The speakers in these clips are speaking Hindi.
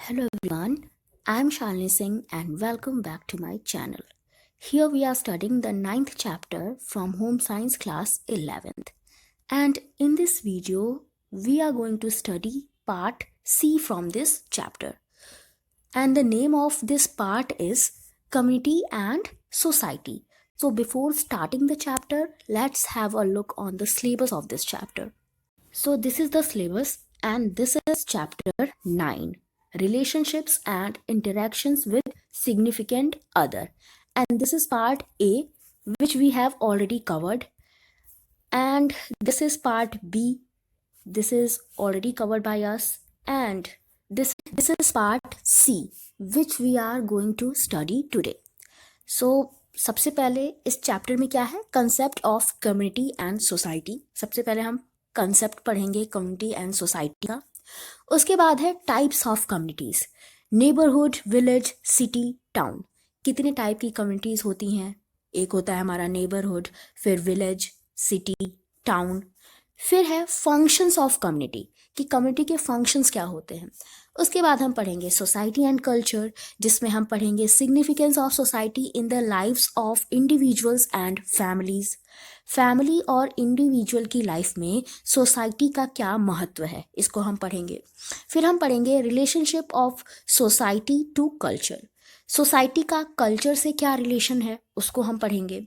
Hello everyone, I am Shalini Singh and welcome back to my channel. Here we are studying the ninth chapter from Home Science class 11th. And in this video, we are going to study part C from this chapter. And the name of this part is Community and Society. So before starting the chapter, let's have a look on the syllabus of this chapter. So this is the syllabus and this is chapter 9, relationships and interactions with significant other. And this is part A, which we have already covered. And this is part B, this is already covered by us. And this is part C, which we are going to study today. So सबसे पहले इस चैप्टर में क्या है, concept of community and society. सबसे पहले हम कंसेप्ट पढ़ेंगे कम्युनिटी एंड सोसाइटी का. उसके बाद है types of communities, neighbourhood, village, city, town. कितने टाइप की कम्युनिटीज़ होती हैं? एक होता है हमारा नेबरहुड, फिर विलेज, सिटी, टाउन. फिर है फंक्शंस ऑफ कम्युनिटी, कि कम्युनिटी के फंक्शंस क्या होते हैं. उसके बाद हम पढ़ेंगे सोसाइटी एंड कल्चर, जिसमें हम पढ़ेंगे significance of society in the lifes of individuals and families. Family और इंडिविजुअल की लाइफ में सोसाइटी का क्या महत्व है, इसको हम पढ़ेंगे. फिर हम पढ़ेंगे relationship of society to culture, society का कल्चर से क्या रिलेशन है, उसको हम पढ़ेंगे.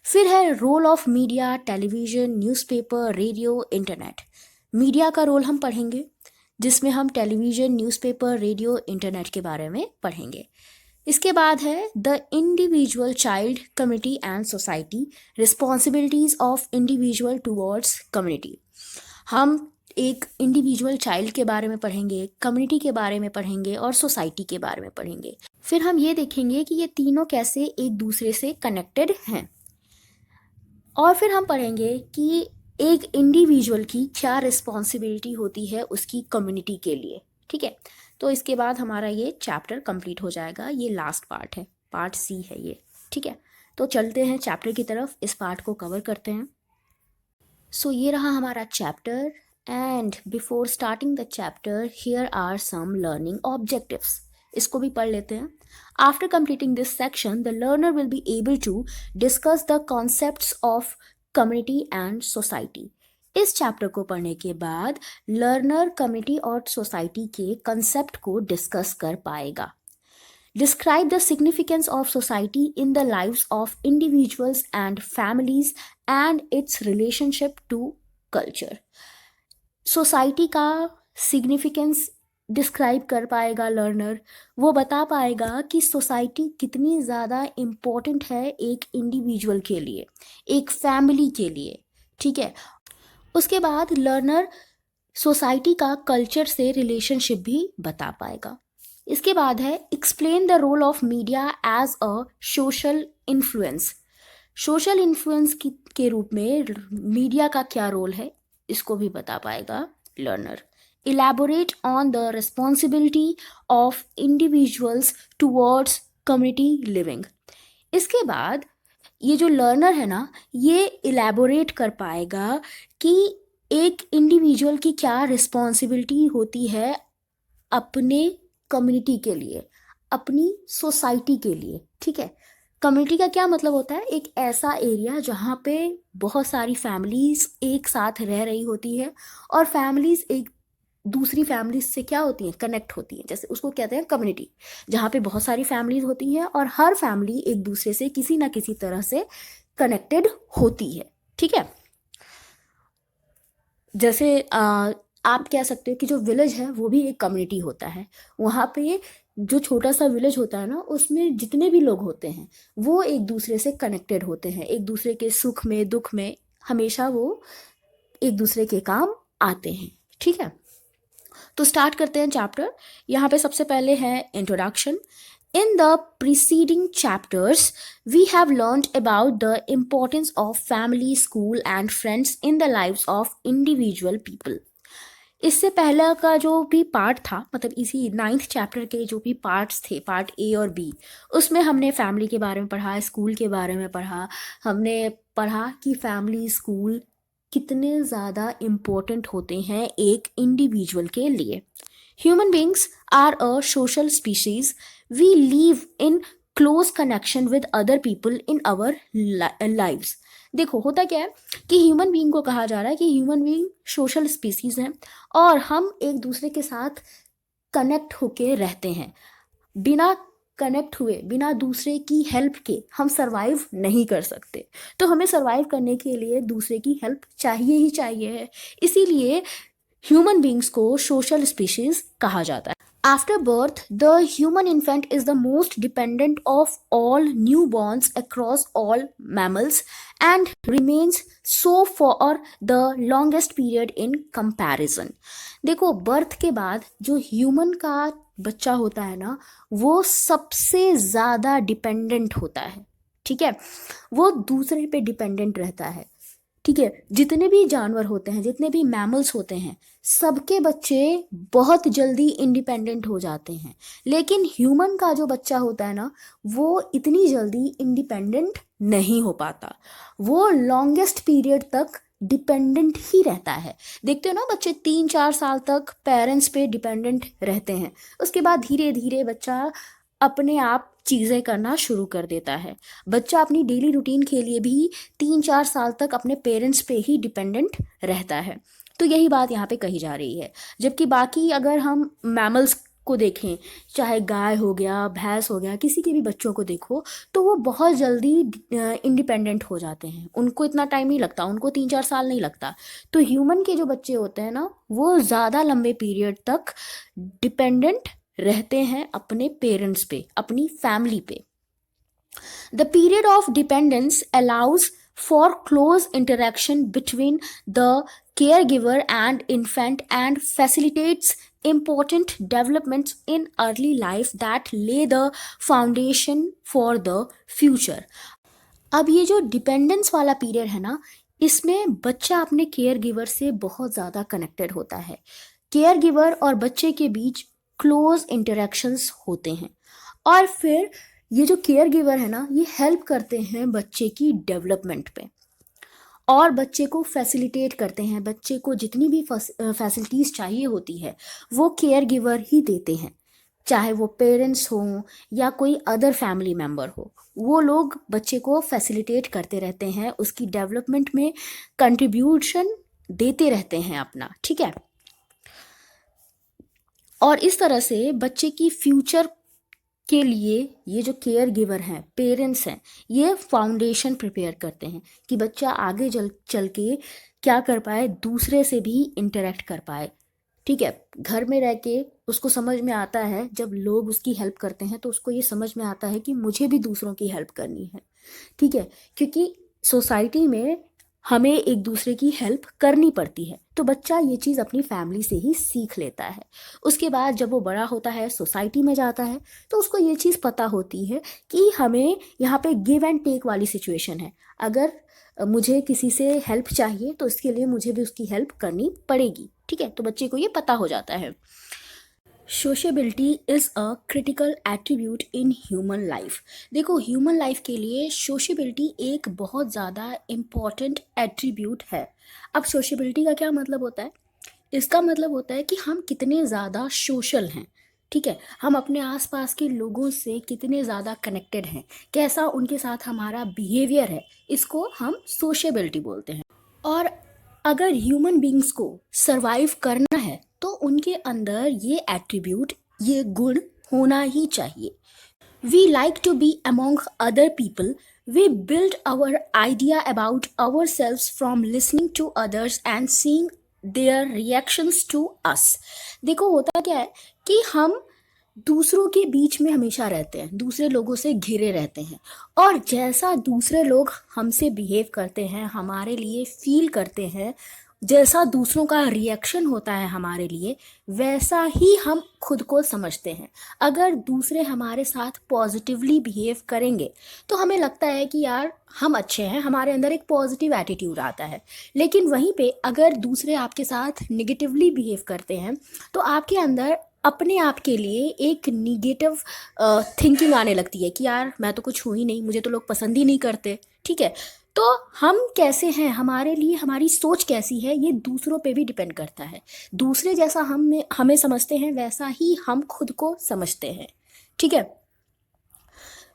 फिर है role of media, television, newspaper, radio, internet. Media का रोल हम पढ़ेंगे, जिसमें हम टेलीविज़न, न्यूज़पेपर, रेडियो, इंटरनेट के बारे में पढ़ेंगे. इसके बाद है the individual child, community and society, responsibilities of individual towards community. हम एक इंडिविजुअल चाइल्ड के बारे में पढ़ेंगे, कम्युनिटी के बारे में पढ़ेंगे और सोसाइटी के बारे में पढ़ेंगे. फिर हम ये देखेंगे कि ये तीनों कैसे एक दूसरे से कनेक्टेड हैं. और फिर हम पढ़ेंगे कि एक इंडिविजुअल की क्या रिस्पॉन्सिबिलिटी होती है उसकी कम्युनिटी के लिए. ठीक है, तो इसके बाद हमारा ये चैप्टर कंप्लीट हो जाएगा. ये लास्ट पार्ट है, पार्ट सी है ये. ठीक है, तो चलते हैं चैप्टर की तरफ, इस पार्ट को कवर करते हैं. सो ये रहा हमारा chapter. And before starting the chapter, here are some learning objectives. इसको भी पढ़ लेते हैं. After completing this section, the learner will be able to discuss the concepts of community and society. इस चैप्टर को पढ़ने के बाद लर्नर कम्युनिटी और सोसाइटी के कंसेप्ट को डिस्कस कर पाएगा. Describe the significance of society in the lives of individuals and families and its relationship to culture. Society का सिग्निफिकेंस डिस्क्राइब कर पाएगा लर्नर. वो बता पाएगा कि सोसाइटी कितनी ज़्यादा इम्पोर्टेंट है एक इंडिविजुअल के लिए, एक फैमिली के लिए. ठीक है, उसके बाद लर्नर सोसाइटी का कल्चर से रिलेशनशिप भी बता पाएगा. इसके बाद है explain the role of media as a social influence. Social influence के रूप में मीडिया का क्या रोल है, इसको भी बता पाएगा learner. Elaborate on the responsibility of individuals towards community living. इसके बाद ये जो लर्नर है ना, ये इलेबोरेट कर पाएगा कि एक इंडिविजुअल की क्या रिस्पॉन्सिबिलिटी होती है अपने कम्युनिटी के लिए, अपनी सोसाइटी के लिए. ठीक है, कम्युनिटी का क्या मतलब होता है, एक ऐसा एरिया जहाँ पे बहुत सारी फैमिलीज़ एक साथ रह रही होती है और फैमिलीज़ एक दूसरी फैमिलीज से क्या होती हैं, कनेक्ट होती हैं. जैसे उसको कहते हैं कम्युनिटी, जहाँ पे बहुत सारी फैमिलीज होती हैं और हर फैमिली एक दूसरे से किसी ना किसी तरह से कनेक्टेड होती है. ठीक है, जैसे आप कह सकते हो कि जो विलेज है वो भी एक कम्युनिटी होता है. वहाँ पे जो छोटा सा विलेज होता है ना, उसमें जितने भी लोग होते हैं वो एक दूसरे से कनेक्टेड होते हैं, एक दूसरे के सुख में दुख में हमेशा वो एक दूसरे के काम आते हैं. ठीक है, तो स्टार्ट करते हैं चैप्टर. यहाँ पे सबसे पहले है introduction. In the preceding chapters, we have learned about the importance of family, school and friends in the lives of individual people. इससे पहला का जो भी पार्ट था, मतलब इसी नाइन्थ चैप्टर के जो भी पार्ट्स थे, पार्ट ए और बी, उसमें हमने फैमिली के बारे में पढ़ा, स्कूल के बारे में पढ़ा. हमने पढ़ा कि फैमिली, स्कूल कितने ज़्यादा इम्पोर्टेंट होते हैं एक इंडिविजुअल के लिए. Human beings are a social species. We live in close connection with other people in our lives. देखो होता क्या है कि ह्यूमन बीइंग को कहा जा रहा है कि ह्यूमन बीइंग सोशल स्पीसीज हैं और हम एक दूसरे के साथ कनेक्ट होके रहते हैं। बिना कनेक्ट हुए, बिना दूसरे की हेल्प के हम सरवाइव नहीं कर सकते। तो हमें सरवाइव करने के लिए दूसरे की हेल्प चाहिए ही चाहिए है। इसीलिए ह्यूमन बींग्स को सोशल स्पीशीज कहा जाता है। After birth the human infant is the most dependent of all new borns across all mammals and remains so for the longest period in comparison. देखो बर्थ के बाद जो ह्यूमन का बच्चा होता है ना, वो सबसे ज़्यादा डिपेंडेंट होता है। ठीक है, वो दूसरे पे डिपेंडेंट रहता है। ठीक है, जितने भी जानवर होते हैं, जितने भी मैमल्स होते हैं, सबके बच्चे बहुत जल्दी इंडिपेंडेंट हो जाते हैं। लेकिन ह्यूमन का जो बच्चा होता है ना, वो इतनी जल्दी इंडिपेंडेंट नहीं हो पाता। वो लॉन्गेस्ट पीरियड तक डिपेंडेंट ही रहता है। देखते हो ना, बच्चे 3-4 साल तक पेरेंट्स पे डिपेंडेंट रहते हैं। उसके बाद धीरे धीरे बच्चा अपने आप चीज़ें करना शुरू कर देता है। बच्चा अपनी डेली रूटीन के लिए भी 3-4 साल तक अपने पेरेंट्स पे ही डिपेंडेंट रहता है। तो यही बात यहाँ पे कही जा रही है। जबकि बाकी अगर हम मैमल्स को देखें, चाहे गाय हो गया, भैंस हो गया, किसी के भी बच्चों को देखो, तो वो बहुत जल्दी इंडिपेंडेंट हो जाते हैं। उनको इतना टाइम नहीं लगता, उनको 3-4 साल नहीं लगता। तो ह्यूमन के जो बच्चे होते हैं ना, वो ज़्यादा लंबे पीरियड तक डिपेंडेंट रहते हैं अपने पेरेंट्स पे, अपनी फैमिली पे। The period of dependence allows for close interaction between the care giver and infant and facilitates important developments in early life that lay the foundation for the future। अब ये जो डिपेंडेंस वाला पीरियड है ना, इसमें बच्चा अपने केयर गिवर से बहुत ज़्यादा कनेक्टेड होता है। केयर गिवर और बच्चे के बीच क्लोज इंटरेक्शंस होते हैं और फिर ये जो केयर गिवर है ना, ये हेल्प करते हैं बच्चे की डेवलपमेंट पे और बच्चे को फैसिलिटेट करते हैं। बच्चे को जितनी भी फैसिलिटीज़ चाहिए होती है वो केयर गिवर ही देते हैं, चाहे वो पेरेंट्स हों या कोई अदर फैमिली मेम्बर हो। वो लोग बच्चे को फैसिलिटेट करते रहते हैं, उसकी डेवलपमेंट में कंट्रीब्यूशन देते रहते हैं अपना। ठीक है, और इस तरह से बच्चे की फ्यूचर के लिए ये जो केयर गिवर हैं, पेरेंट्स हैं, ये फाउंडेशन प्रिपेयर करते हैं कि बच्चा आगे चल के क्या कर पाए, दूसरे से भी इंटरेक्ट कर पाए। ठीक है, घर में रह के उसको समझ में आता है, जब लोग उसकी हेल्प करते हैं तो उसको ये समझ में आता है कि मुझे भी दूसरों की हेल्प करनी है। ठीक है, क्योंकि सोसाइटी में हमें एक दूसरे की हेल्प करनी पड़ती है। तो बच्चा ये चीज़ अपनी फैमिली से ही सीख लेता है। उसके बाद जब वो बड़ा होता है, सोसाइटी में जाता है, तो उसको ये चीज़ पता होती है कि हमें यहाँ पे गिव एंड टेक वाली सिचुएशन है। अगर मुझे किसी से हेल्प चाहिए तो इसके लिए मुझे भी उसकी हेल्प करनी पड़ेगी। ठीक है, तो बच्चे को ये पता हो जाता है। सोशेबिलिटी is a critical attribute in human life. देखो ह्यूमन लाइफ के लिए सोशेबिलिटी एक बहुत ज़्यादा इम्पॉर्टेंट एट्रीब्यूट है। अब सोशेबिलिटी का क्या मतलब होता है? इसका मतलब होता है कि हम कितने ज़्यादा सोशल हैं। ठीक है, हम अपने आसपास के लोगों से कितने ज़्यादा कनेक्टेड हैं, कैसा उनके साथ हमारा बिहेवियर है, इसको हम सोशेबिलिटी बोलते हैं। और अगर ह्यूमन बींग्स को सरवाइव करना है तो उनके अंदर ये एट्रीब्यूट, ये गुण होना ही चाहिए। We like to be among other people. We build our idea about ourselves from listening to others and seeing their reactions to us. देखो होता क्या है कि हम दूसरों के बीच में हमेशा रहते हैं, दूसरे लोगों से घिरे रहते हैं, और जैसा दूसरे लोग हमसे बिहेव करते हैं, हमारे लिए फील करते हैं, जैसा दूसरों का रिएक्शन होता है हमारे लिए, वैसा ही हम खुद को समझते हैं। अगर दूसरे हमारे साथ पॉजिटिवली बिहेव करेंगे तो हमें लगता है कि यार हम अच्छे हैं, हमारे अंदर एक पॉजिटिव एटीट्यूड आता है। लेकिन वहीं पे अगर दूसरे आपके साथ निगेटिवली बिहेव करते हैं तो आपके अंदर अपने आप के लिए एक निगेटिव थिंकिंग आने लगती है कि यार मैं तो कुछ हूँ ही नहीं, मुझे तो लोग पसंद ही नहीं करते। ठीक है, तो हम कैसे हैं, हमारे लिए हमारी सोच कैसी है, ये दूसरों पे भी डिपेंड करता है। दूसरे जैसा हम हमें समझते हैं वैसा ही हम खुद को समझते हैं, ठीक है।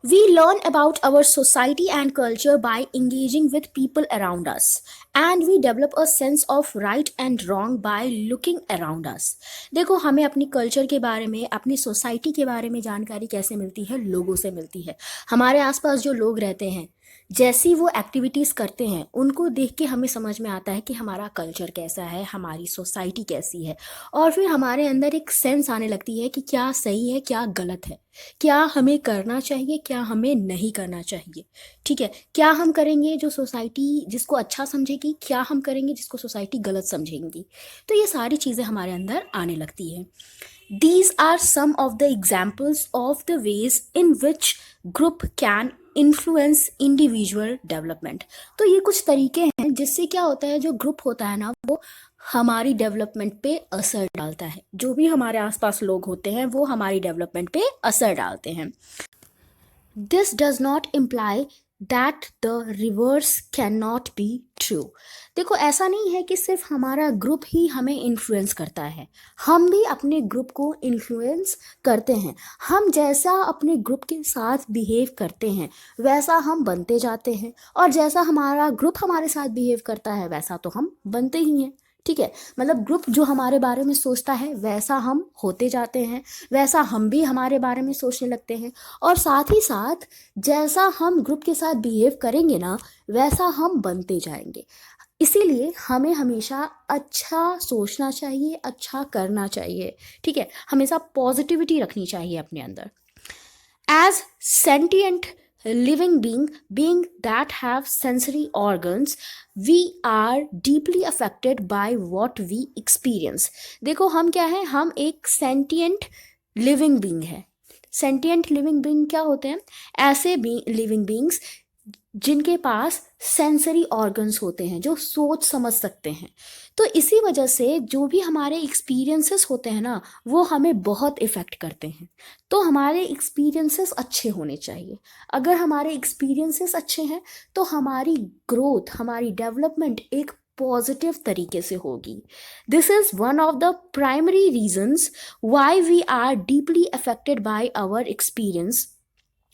We learn about our society and culture by engaging with people around us, and we develop a sense of right and wrong by looking around us. देखो, हमें अपनी कल्चर के बारे में, अपनी सोसाइटी के बारे में जानकारी कैसे मिलती है? लोगों से मिलती है। हमारे आसपास जो लोग रहते हैं, जैसी वो एक्टिविटीज़ करते हैं, उनको देख के हमें समझ में आता है कि हमारा कल्चर कैसा है, हमारी सोसाइटी कैसी है, और फिर हमारे अंदर एक सेंस आने लगती है कि क्या सही है, क्या गलत है, क्या हमें करना चाहिए, क्या हमें नहीं करना चाहिए, ठीक है। क्या हम करेंगे जो सोसाइटी जिसको अच्छा समझेगी, क्या हम करेंगे जिसको सोसाइटी गलत समझेंगी। तो ये सारी चीज़ें हमारे अंदर आने लगती है। These are some of the examples of the ways in which group can influence individual development. तो ये कुछ तरीके हैं जिससे क्या होता है, जो ग्रुप होता है ना, वो हमारी डेवलपमेंट पे असर डालता है। जो भी हमारे आसपास लोग होते हैं वो हमारी डेवलपमेंट पे असर डालते हैं। This does not imply that the reverse cannot be true. देखो, ऐसा नहीं है कि सिर्फ हमारा ग्रुप ही हमें इन्फ्लुएंस करता है, हम भी अपने ग्रुप को इन्फ्लुएंस करते हैं। हम जैसा अपने ग्रुप के साथ बिहेव करते हैं वैसा हम बनते जाते हैं, और जैसा हमारा ग्रुप हमारे साथ बिहेव करता है वैसा तो हम बनते ही हैं, ठीक है। मतलब ग्रुप जो हमारे बारे में सोचता है वैसा हम होते जाते हैं, वैसा हम भी हमारे बारे में सोचने लगते हैं, और साथ ही साथ जैसा हम ग्रुप के साथ बिहेव करेंगे ना वैसा हम बनते जाएंगे। इसीलिए हमें हमेशा अच्छा सोचना चाहिए, अच्छा करना चाहिए, ठीक है। हमेशा पॉजिटिविटी रखनी चाहिए अपने अंदर। As sentient living being that have sensory organs, we are deeply affected by what we experience. देखो, हम क्या है, हम एक sentient living being है। sentient living being क्या होते हैं? ऐसे living beings जिनके पास सेंसरी ऑर्गन्स होते हैं, जो सोच समझ सकते हैं। तो इसी वजह से जो भी हमारे एक्सपीरियंसेस होते हैं ना, वो हमें बहुत इफ़ेक्ट करते हैं। तो हमारे एक्सपीरियंसेस अच्छे होने चाहिए। अगर हमारे एक्सपीरियंसेस अच्छे हैं तो हमारी ग्रोथ, हमारी डेवलपमेंट एक पॉजिटिव तरीके से होगी। This is one of the primary reasons why we are deeply affected by our experience.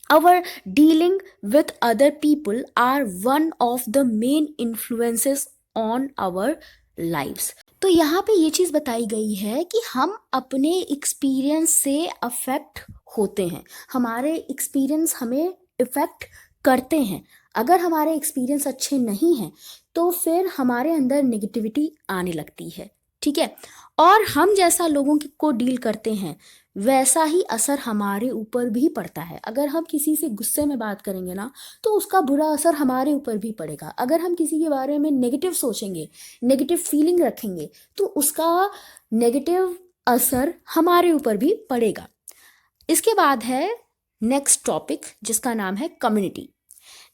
Our dealing with other people are one of the main influences on our lives. तो यहाँ पे ये चीज़ बताई गई है कि हम अपने एक्सपीरियंस से अफेक्ट होते हैं, हमारे एक्सपीरियंस हमें इफ़ेक्ट करते हैं। अगर हमारे एक्सपीरियंस अच्छे नहीं हैं तो फिर हमारे अंदर नेगेटिविटी आने लगती है, ठीक है। और हम जैसा लोगों को डील करते हैं वैसा ही असर हमारे ऊपर भी पड़ता है। अगर हम किसी से गुस्से में बात करेंगे ना तो उसका बुरा असर हमारे ऊपर भी पड़ेगा। अगर हम किसी के बारे में नेगेटिव सोचेंगे, नेगेटिव फीलिंग रखेंगे, तो उसका नेगेटिव असर हमारे ऊपर भी पड़ेगा। इसके बाद है नेक्स्ट टॉपिक जिसका नाम है community.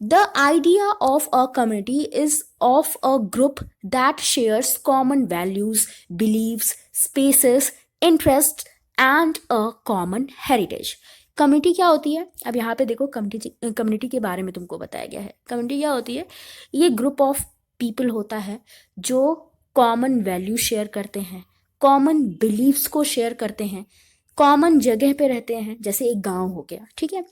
The idea of a community is of a group that shares common values, beliefs, spaces, interests and a common heritage. Community क्या होती है? अब यहाँ पे देखो, कम्युनिटी के बारे में तुमको बताया गया है। कम्युनिटी क्या होती है? ये ग्रुप ऑफ पीपल होता है जो कॉमन वैल्यू शेयर करते हैं, कॉमन बिलीव्स को शेयर करते हैं, कॉमन जगह पे रहते हैं, जैसे एक गांव हो गया, ठीक है।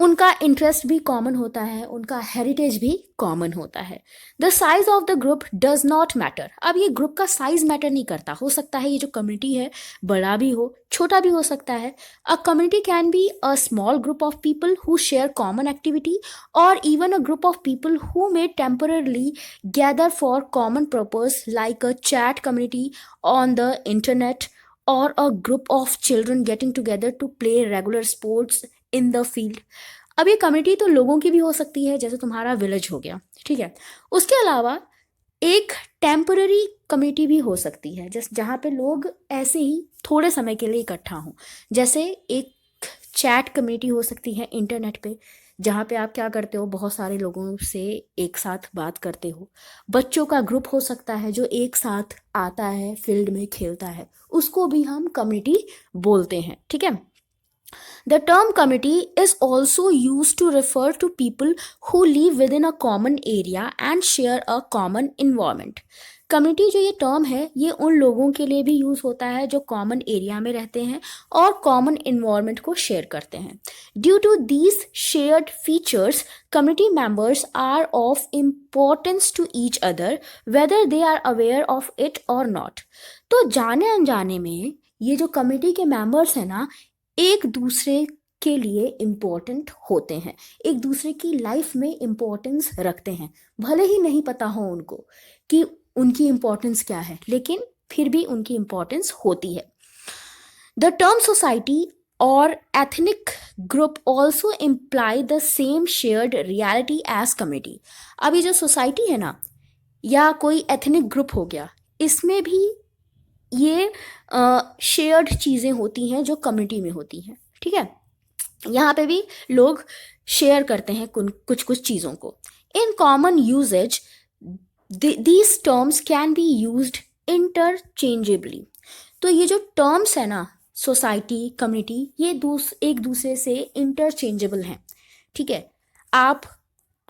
उनका इंटरेस्ट भी कॉमन होता है, उनका हेरिटेज भी कॉमन होता है। The size of the group does not matter. अब ये ग्रुप का साइज मैटर नहीं करता। हो सकता है ये जो कम्युनिटी है बड़ा भी हो, छोटा भी हो सकता है। A community can be a small group of people who share common activity, और even a group of people who may temporarily gather for common purpose, like a chat community on the internet, or a group of children getting together to play regular sports in the field. अब ये कम्युनिटी तो लोगों की भी हो सकती है, जैसे तुम्हारा विलेज हो गया, ठीक है। उसके अलावा एक टेम्पररी कम्युनिटी भी हो सकती है, जहाँ पे लोग ऐसे ही थोड़े समय के लिए इकट्ठा हों। जैसे एक चैट कम्युनिटी हो सकती है इंटरनेट पे, जहाँ पे आप क्या करते हो, बहुत सारे लोगों से एक साथ बात करते हो। बच्चों का ग्रुप हो सकता है जो एक साथ आता है, फील्ड में खेलता है, उसको भी हम कम्युनिटी बोलते हैं, ठीक है। The term community is also used to refer to people who live within a common area and share a common environment. Community जो ये टर्म है ये उन लोगों के लिए भी यूज़ होता है जो कॉमन एरिया में रहते हैं और कॉमन इन्वायरमेंट को शेयर करते हैं. Due to these shared features community members are of importance to each other whether they are aware of it और नॉट. तो जाने अनजाने में ये जो कम्युनिटी के मेंबर्स हैं ना एक दूसरे के लिए इम्पोर्टेंट होते हैं, एक दूसरे की लाइफ में इम्पोर्टेंस रखते हैं. भले ही नहीं पता हो उनको कि उनकी इम्पोर्टेंस क्या है, लेकिन फिर भी उनकी इम्पोर्टेंस होती है. द टर्म सोसाइटी और ethnic group also imply the same shared reality as community. अभी जो सोसाइटी है ना या कोई एथनिक ग्रुप हो गया, इसमें भी ये शेयर्ड चीज़ें होती हैं जो कम्युनिटी में होती हैं. ठीक है, यहाँ पे भी लोग शेयर करते हैं कुछ कुछ चीज़ों को. In common usages these terms can be used interchangeably. तो ये जो टर्म्स है ना सोसाइटी कम्युनिटी ये एक दूसरे से इंटरचेंजेबल हैं. ठीक है, आप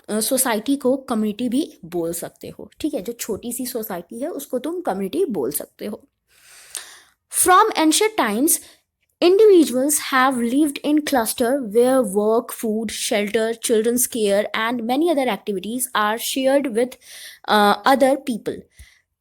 सोसाइटी को कम्युनिटी भी बोल सकते हो. ठीक है, जो छोटी सी सोसाइटी है उसको तुम कम्युनिटी बोल सकते हो. From ancient times individuals have lived in cluster where work, food, shelter, children's care and many other activities are shared with other people.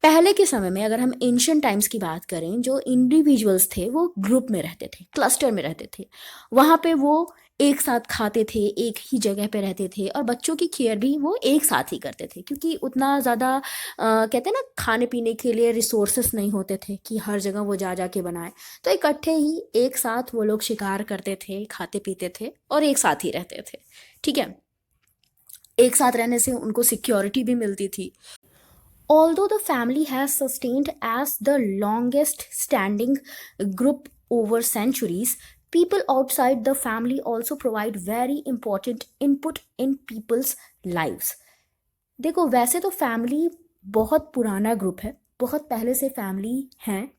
पहले के समय में अगर हम एंशिएंट टाइम्स की बात करें, जो इंडिविजुअल्स थे वो ग्रुप में रहते थे, क्लस्टर में रहते थे. वहाँ पे वो एक साथ खाते थे, एक ही जगह पे रहते थे और बच्चों की केयर भी वो एक साथ ही करते थे क्योंकि उतना ज़्यादा कहते हैं ना खाने पीने के लिए रिसोर्सेस नहीं होते थे कि हर जगह वो जा जा के बनाए. तो इकट्ठे ही एक साथ वो लोग शिकार करते थे, खाते पीते थे और एक साथ ही रहते थे. ठीक है, एक साथ रहने से उनको सिक्योरिटी भी मिलती थी. Although the family has sustained as the longest standing group over centuries, people outside the family also provide very important input in people's lives. देखो वैसे तो फैमिली बहुत पुराना ग्रुप है, बहुत पहले से फैमिली हैं,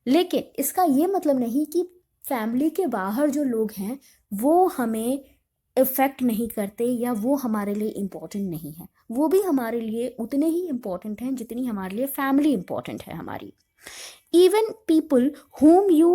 लेकिन इसका ये मतलब नहीं कि फैमिली के बाहर जो लोग हैं वो हमें इफ़ेक्ट नहीं करते या वो हमारे लिए इम्पोर्टेंट नहीं है. वो भी हमारे लिए उतने ही इम्पोर्टेंट हैं जितनी हमारे लिए फैमिली इम्पोर्टेंट है हमारी. Even people whom you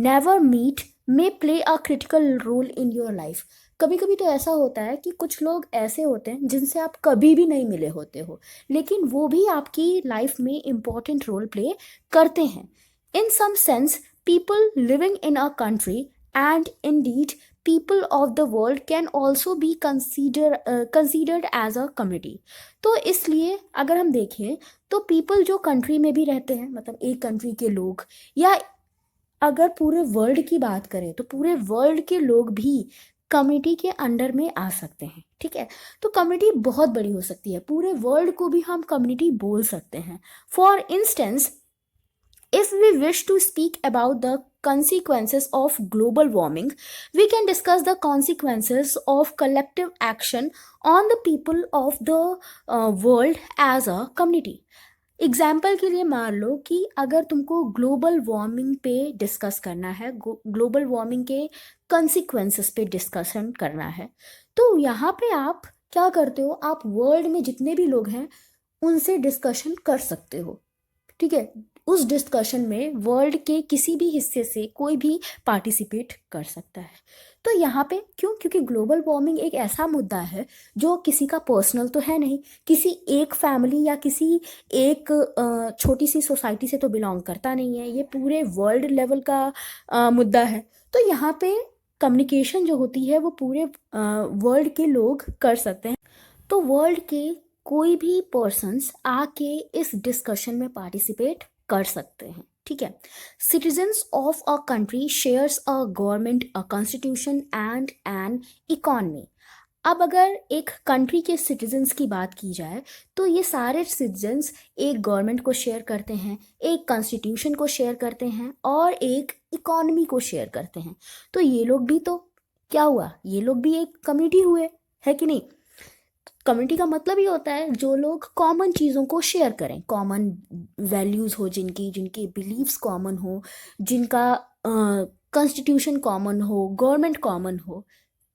never meet may play a critical role in your life. कभी कभी तो ऐसा होता है कि कुछ लोग ऐसे होते हैं जिनसे आप कभी भी नहीं मिले होते हो, लेकिन वो भी आपकी लाइफ में इम्पोर्टेंट रोल प्ले करते हैं. In some sense people living in a country and indeed people of the world can also be considered as a community. तो इसलिए अगर हम देखें तो पीपल जो कंट्री में भी रहते हैं, मतलब एक कंट्री के लोग, या अगर पूरे वर्ल्ड की बात करें तो पूरे वर्ल्ड के लोग भी कम्युनिटी के अंडर में आ सकते हैं. ठीक है, तो कम्युनिटी बहुत बड़ी हो सकती है, पूरे वर्ल्ड को भी हम कम्युनिटी बोल सकते हैं. For instance, if we wish to speak about the consequences of global warming, we can discuss the consequences of collective action on the people of the world as a community. Example के लिए मान लो कि अगर तुमको ग्लोबल वार्मिंग पे डिस्कस करना है, ग्लोबल वार्मिंग के कंसिक्वेंसेस पे डिस्कशन करना है, तो यहाँ पे आप क्या करते हो, आप वर्ल्ड में जितने भी लोग हैं उनसे डिस्कशन कर सकते हो. ठीक है, उस डिस्कशन में वर्ल्ड के किसी भी हिस्से से कोई भी पार्टिसिपेट कर सकता है. तो यहाँ पे क्यों, क्योंकि ग्लोबल वार्मिंग एक ऐसा मुद्दा है जो किसी का पर्सनल तो है नहीं, किसी एक फैमिली या किसी एक छोटी सी सोसाइटी से तो बिलोंग करता नहीं है, ये पूरे वर्ल्ड लेवल का मुद्दा है. तो यहाँ पे कम्युनिकेशन जो होती है वो पूरे वर्ल्ड के लोग कर सकते हैं. तो वर्ल्ड के कोई भी पर्सन्स आके इस डिस्कशन में पार्टिसिपेट कर सकते हैं. ठीक है, citizens of a country shares a government, a constitution and N economy. अब अगर एक कंट्री के सिटीजन्स की बात की जाए तो ये सारे सिटीजन्स एक गवर्नमेंट को शेयर करते हैं, एक कॉन्स्टिट्यूशन को शेयर करते हैं और एक इकॉनमी को शेयर करते हैं. तो ये लोग भी तो क्या हुआ, ये लोग भी एक कम्युनिटी हुए, है कि नहीं. कम्युनिटी का मतलब ही होता है जो लोग कॉमन चीज़ों को शेयर करें, कॉमन वैल्यूज़ हो, जिनकी बिलीव्स कॉमन हो, जिनका कॉन्स्टिट्यूशन कॉमन हो, गवर्नमेंट कॉमन हो,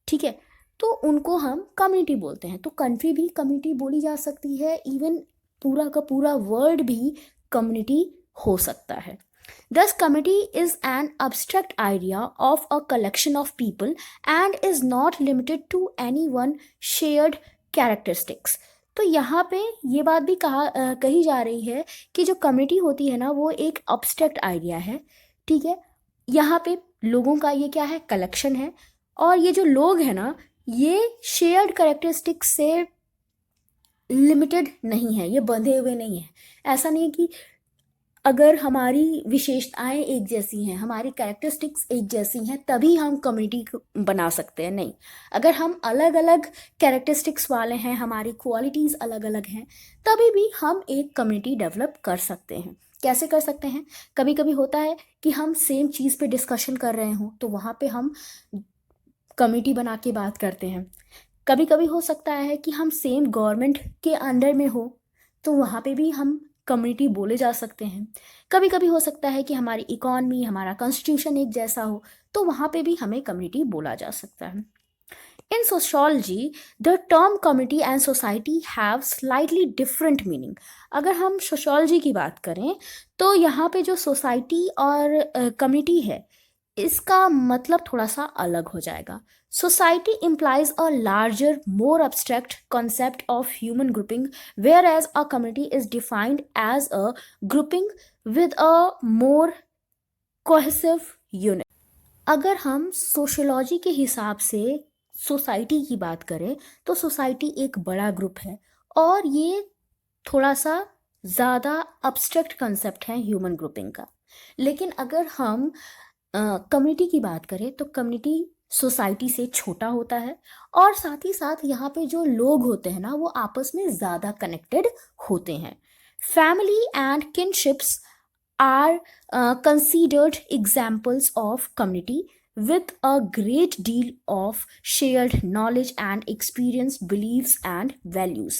ठीक है, तो उनको हम कम्युनिटी बोलते हैं। तो कंट्री भी कम्युनिटी बोली जा सकती है, इवन पूरा का पूरा वर्ल्ड भी कम्युनिटी हो सकता है। Thus, community is an abstract idea of a collection of people and is not limited to any one shared characteristics. तो यहाँ पे ये बात भी कही जा रही है कि जो कम्युनिटी होती है ना, वो एक abstract आइडिया है, ठीक है। यहाँ पे लोगों का ये क्या है, कलेक्शन है, और ये जो लोग हैं ना, ये शेयर्ड कैरेक्टरिस्टिक्स से लिमिटेड नहीं है, ये बंधे हुए नहीं है। ऐसा नहीं है कि अगर हमारी विशेषताएं एक जैसी हैं, हमारी कैरेक्टरिस्टिक्स एक जैसी हैं, तभी हम कम्युनिटी बना सकते हैं, नहीं। अगर हम अलग अलग कैरेक्टरिस्टिक्स वाले हैं, हमारी क्वालिटीज़ अलग अलग हैं, तभी भी हम एक कम्युनिटी डेवलप कर सकते हैं। कैसे कर सकते हैं? कभी कभी होता है कि हम सेम चीज़ पे डिस्कशन कर रहे हों, तो वहाँ पे हम कम्युनिटी बना के बात करते हैं। कभी कभी हो सकता है कि हम सेम गवर्नमेंट के अंडर में हो, तो वहाँ पे भी हम कम्युनिटी बोले जा सकते हैं। कभी कभी हो सकता है कि हमारी इकॉनमी, हमारा कॉन्स्टिट्यूशन एक जैसा हो, तो वहाँ पे भी हमें कम्युनिटी बोला जा सकता है। In sociology, the term community and society have slightly different meaning. अगर हम सोशोलॉजी की बात करें, तो यहाँ पे जो सोसाइटी और कम्युनिटी है, इसका मतलब थोड़ा सा अलग हो जाएगा। Society implies a larger, more abstract concept of human grouping, whereas a community is defined as a grouping with a more cohesive unit. अगर हम सोशोलॉजी के हिसाब से सोसाइटी की बात करें, तो सोसाइटी एक बड़ा ग्रुप है, और ये थोड़ा सा ज़्यादा अब्स्ट्रैक्ट कंसेप्ट है ह्यूमन ग्रुपिंग का। लेकिन अगर हम कम्युनिटी की बात करें, तो कम्युनिटी सोसाइटी से छोटा होता है, और साथ ही साथ यहाँ पे जो लोग होते हैं ना, वो आपस में ज़्यादा कनेक्टेड होते हैं। Family and kinships are considered examples of community with a great deal of shared knowledge and experience, beliefs and values.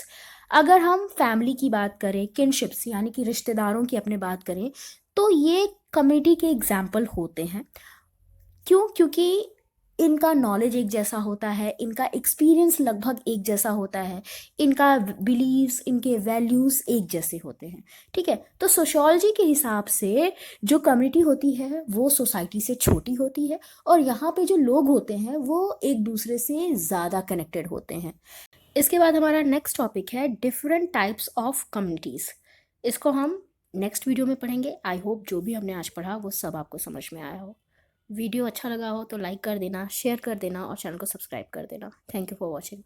अगर हम फैमिली की बात करें, किनशिप्स यानी कि रिश्तेदारों की अपने बात करें, तो ये कम्युनिटी के एग्जाम्पल होते हैं। क्यों? क्योंकि इनका नॉलेज एक जैसा होता है, इनका एक्सपीरियंस लगभग एक जैसा होता है, इनका बिलीव्स, इनके वैल्यूज़ एक जैसे होते हैं, ठीक है। तो सोशोलॉजी के हिसाब से जो कम्युनिटी होती है वो सोसाइटी से छोटी होती है, और यहाँ पे जो लोग होते हैं वो एक दूसरे से ज़्यादा कनेक्टेड होते हैं। इसके बाद हमारा नेक्स्ट टॉपिक है डिफरेंट टाइप्स ऑफ कम्युनिटीज़। इसको हम नेक्स्ट वीडियो में पढ़ेंगे। आई होप जो भी हमने आज पढ़ा वो सब आपको समझ में आया हो। वीडियो अच्छा लगा हो तो लाइक कर देना, शेयर कर देना और चैनल को सब्सक्राइब कर देना। Thank you for watching.